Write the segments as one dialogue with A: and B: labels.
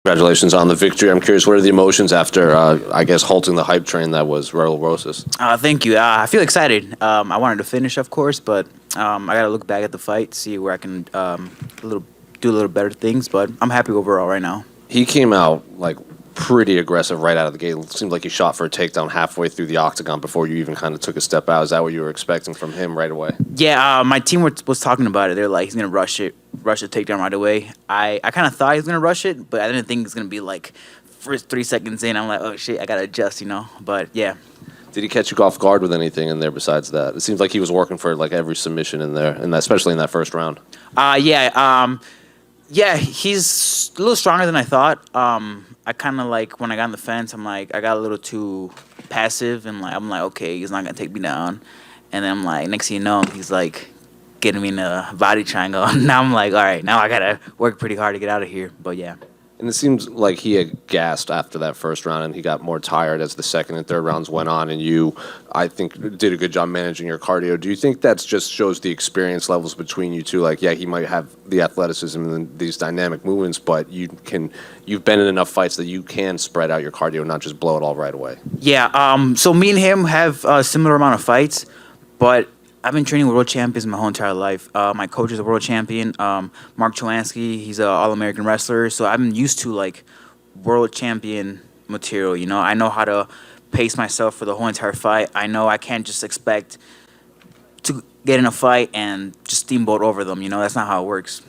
A: Congratulations on the victory. I'm curious, what are the emotions after, I guess, halting the hype train that was Raul Rosas?
B: Thank you. I feel excited. I wanted to finish, of course, but I gotta look back at the fight, see where I can do a little better things. But I'm happy overall right now.
A: He came out like pretty aggressive right out of the gate. It seemed like he shot for a takedown halfway through the octagon before you even kind of took a step out. Is that what you were expecting from him right away?
B: Yeah, my team was talking about it. They're like, he's gonna rush the takedown right away. I kind of thought he was gonna rush it, but I didn't think it's gonna be like first 3 seconds in. I'm like, oh shit, I gotta adjust. But yeah.
A: Did he catch you off guard with anything in there besides that? It seems like he was working for like every submission in there, and especially in that first round.
B: Yeah, he's a little stronger than I thought. I kind of like when I got on the fence, I'm like, I got a little too passive, and I'm like, okay, he's not gonna take me down. And then I'm like, next thing you know, he's like getting me in a body triangle. Now I'm like, all right, now I gotta work pretty hard to get out of here. But yeah.
A: And it seems like he had gassed after that first round, and he got more tired as the second and third rounds went on. And you, I think, did a good job managing your cardio. Do you think that just shows the experience levels between you two? Like, yeah, he might have the athleticism and these dynamic movements, but you've been in enough fights that you can spread out your cardio, not just blow it all right away.
B: Yeah. So me and him have a similar amount of fights, but I've been training with world champions my whole entire life. My coach is a world champion, Mark Chowanski. He's an All-American wrestler, so I'm used to like world champion material. I know how to pace myself for the whole entire fight. I know I can't just expect to get in a fight and just steamboat over them. That's not how it works.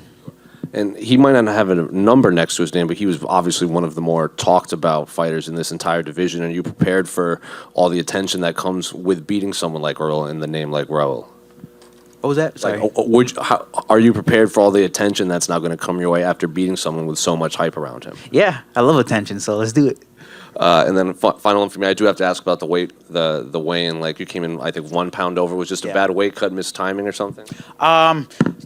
A: And he might not have a number next to his name, but he was obviously one of the more talked about fighters in this entire division. Are you prepared for all the attention that comes with beating someone like Raul in the name like Raul?
B: What was that? Sorry.
A: Are you prepared for all the attention that's now going to come your way after beating someone with so much hype around him?
B: Yeah, I love attention, so let's do it.
A: And then final one for me, I do have to ask about the weight, the weigh-in. Like you came in, I think 1 pound over. Was just a bad weight cut, missed timing or something?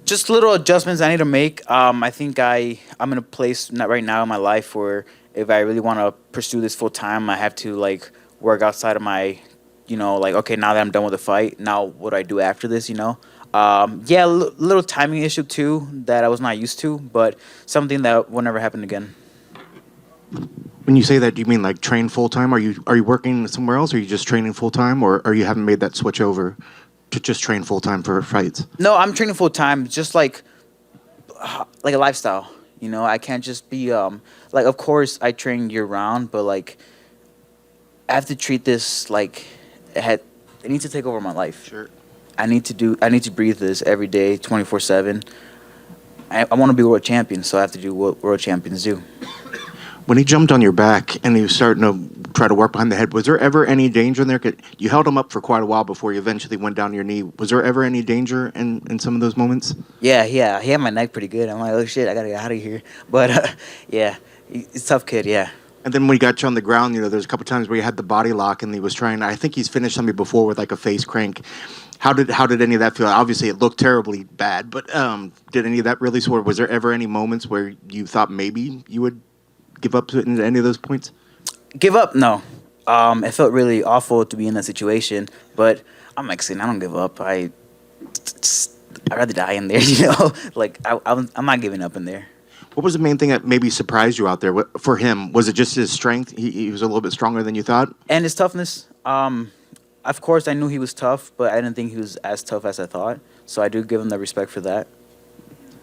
B: Just little adjustments I need to make. I think I'm in a place right now in my life where if I really want to pursue this full time, I have to like work outside of my, like okay, now that I'm done with the fight, now what do I do after this? Little timing issue too that I was not used to, but something that will never happen again.
C: When you say that, do you mean like train full time? Are you working somewhere else? Or are you just training full time, or you haven't made that switch over to just train full time for fights?
B: No, I'm training full time, just like a lifestyle. I can't just be like. Of course, I train year round, but like I have to treat this like it needs to take over my life.
C: Sure.
B: I need to breathe this every day, 24/7. I want to be world champion, so I have to do what world champions do.
C: When he jumped on your back and he was starting to try to work behind the head, was there ever any danger in there? You held him up for quite a while before you eventually went down to your knee. Was there ever any danger in some of those moments?
B: Yeah. He had my neck pretty good. I'm like, oh shit, I gotta get out of here. But yeah, he's a tough kid. Yeah.
C: And then when he got you on the ground, there's a couple times where you had the body lock and he was trying. I think he's finished somebody before with like a face crank. How did any of that feel? Obviously, it looked terribly bad, but did any of that really sort of? Was there ever any moments where you thought maybe you would give up to any of those points?
B: Give up? No. It felt really awful to be in that situation, but I'm Mexican. I don't give up. I'd rather die in there, Like I'm not giving up in there.
C: What was the main thing that maybe surprised you out there for him? Was it just his strength? He was a little bit stronger than you thought?
B: And his toughness. Of course, I knew he was tough, but I didn't think he was as tough as I thought. So I do give him the respect for that.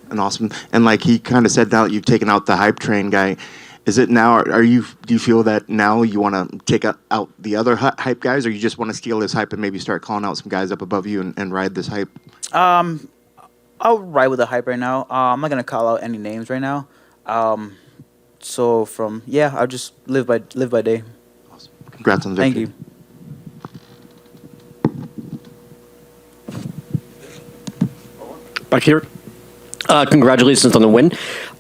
C: And awesome. And like he kind of said, now that you've taken out the hype train guy, is it now? Do you feel that now you want to take out the other hype guys, or you just want to steal this hype and maybe start calling out some guys up above you and ride this hype?
B: I'll ride with the hype right now. I'm not gonna call out any names right now. I'll just live by day.
C: Awesome. Congrats on the victory.
B: Thank you.
D: Back here. Congratulations on the win.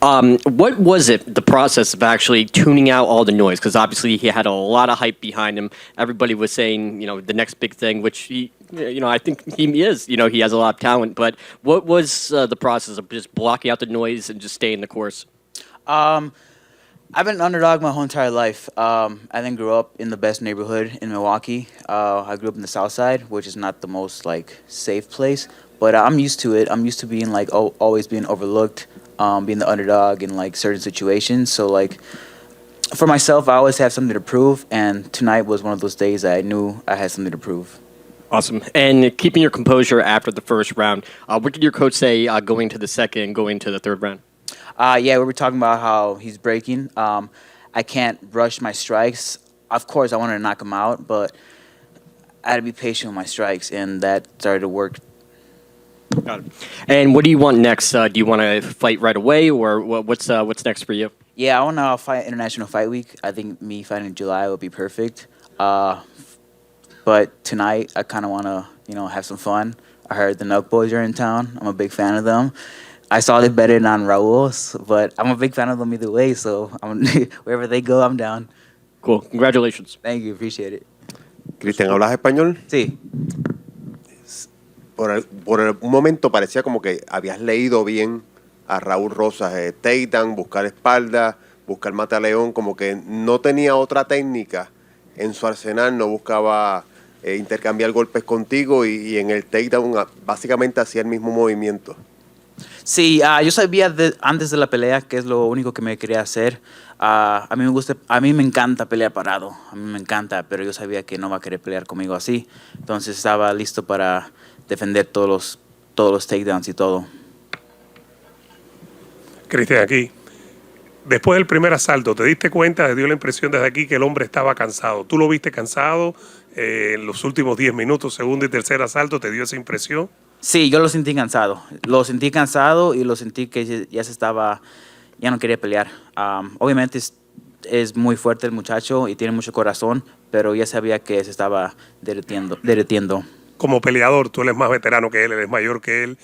D: What was the process of actually tuning out all the noise? Because obviously he had a lot of hype behind him. Everybody was saying, the next big thing, which he, I think he is. He has a lot of talent. But what was the process of just blocking out the noise and just staying the course?
B: I've been an underdog my whole entire life. I then grew up in the best neighborhood in Milwaukee. I grew up in the South Side, which is not the most safe place. But I'm used to it. I'm used to being always being overlooked, being the underdog in certain situations. So For myself, I always have something to prove, and tonight was one of those days I knew I had something to prove.
D: Awesome. And keeping your composure after the first round, what did your coach say going to the second and going to the third round?
B: Yeah, we were talking about how he's breaking. I can't rush my strikes. Of course, I wanted to knock him out, but I had to be patient with my strikes, and that started to work.
D: Got it. And what do you want next? Do you want to fight right away, or what's next for you?
B: Yeah, I want to fight International Fight Week. I think me fighting in July would be perfect. But tonight, I kind of want to, have some fun. I heard the Nuke Boys are in town. I'm a big fan of them. I saw they betted on Raul's, but I'm a big fan of them either way. So wherever they go, I'm down.
D: Cool. Congratulations.
B: Thank you. Appreciate it.
E: Cristian, ¿hablas español?
B: Sí.
E: Por un momento parecía como que habías leído bien a Raúl Rosas, takedown, buscar espalda, buscar mata-león, como que no tenía otra técnica en su arsenal, no buscaba intercambiar golpes contigo y en el takedown básicamente hacía el mismo movimiento.
B: Sí, yo sabía antes de la pelea que es lo único que me quería hacer. A mí me encanta pelear parado, a mí me encanta, pero yo sabía que no va a querer pelear conmigo así. Entonces estaba listo para defender todos los takedowns y todo.
F: Cristian, aquí. Después del primer asalto, ¿te diste cuenta, te dio la impresión desde aquí que el hombre estaba cansado? ¿Tú lo viste cansado en los últimos 10 minutos, segundo y tercer asalto? ¿Te dio esa impresión?
B: Sí, yo lo sentí cansado. Lo sentí cansado y lo sentí que ya no quería pelear. Obviamente es muy fuerte el muchacho y tiene mucho corazón, pero ya sabía que se estaba derritiendo.
F: Como peleador, tú eres más veterano que él, eres mayor que él.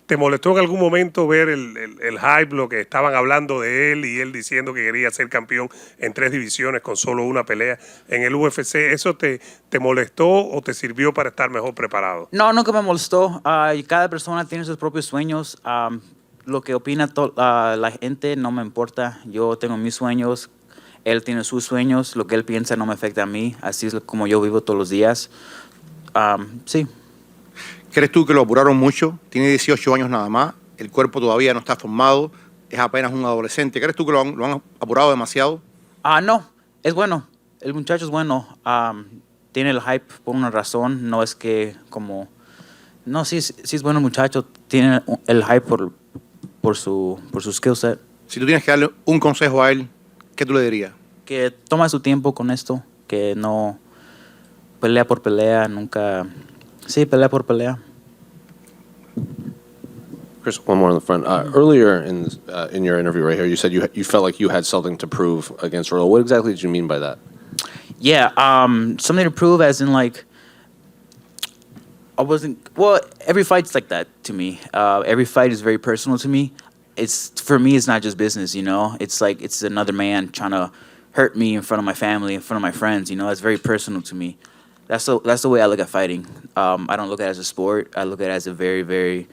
F: ¿Te molestó en algún momento ver el hype, lo que estaban hablando de él y él diciendo que quería ser campeón en 3 divisiones con solo una pelea en el UFC? ¿Eso te molestó o te sirvió para estar mejor preparado?
B: No, nunca me molestó. Cada persona tiene sus propios sueños. Lo que opina la gente no me importa. Yo tengo mis sueños, él tiene sus sueños. Lo que él piensa no me afecta a mí. Así es como yo vivo todos los días. Sí.
G: ¿Crees tú que lo apuraron mucho? Tiene 18 años nada más, el cuerpo todavía no está formado, es apenas un adolescente. ¿Crees tú que lo han apurado demasiado?
B: No, es bueno. El muchacho es bueno. Tiene el hype por una razón. No es que como... No, sí es bueno el muchacho. Tiene el hype por su skill set.
G: Si tú tienes que darle un consejo a él, ¿qué tú le dirías?
B: Que toma su tiempo con esto. Que no pelea por pelea. Nunca... Sí, pelea por pelea.
A: Chris, one more in the front. Earlier in your interview right here, you said you felt like you had something to prove against Raul. What exactly did you mean by that?
B: Yeah, something to prove as in like, every fight's like that to me. Every fight is very personal to me. For me, it's not just business, It's like, it's another man trying to hurt me in front of my family, in front of my friends, It's very personal to me. That's the way I look at fighting. I don't look at it as a sport. I look at it as a very, very,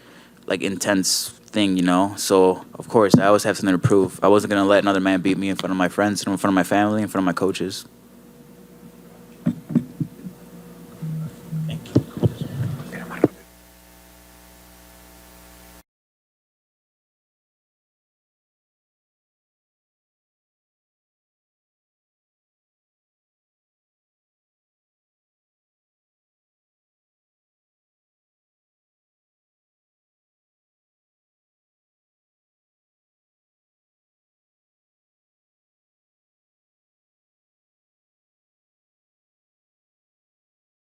B: intense thing, So, of course, I always have something to prove. I wasn't going to let another man beat me in front of my friends, in front of my family, in front of my coaches.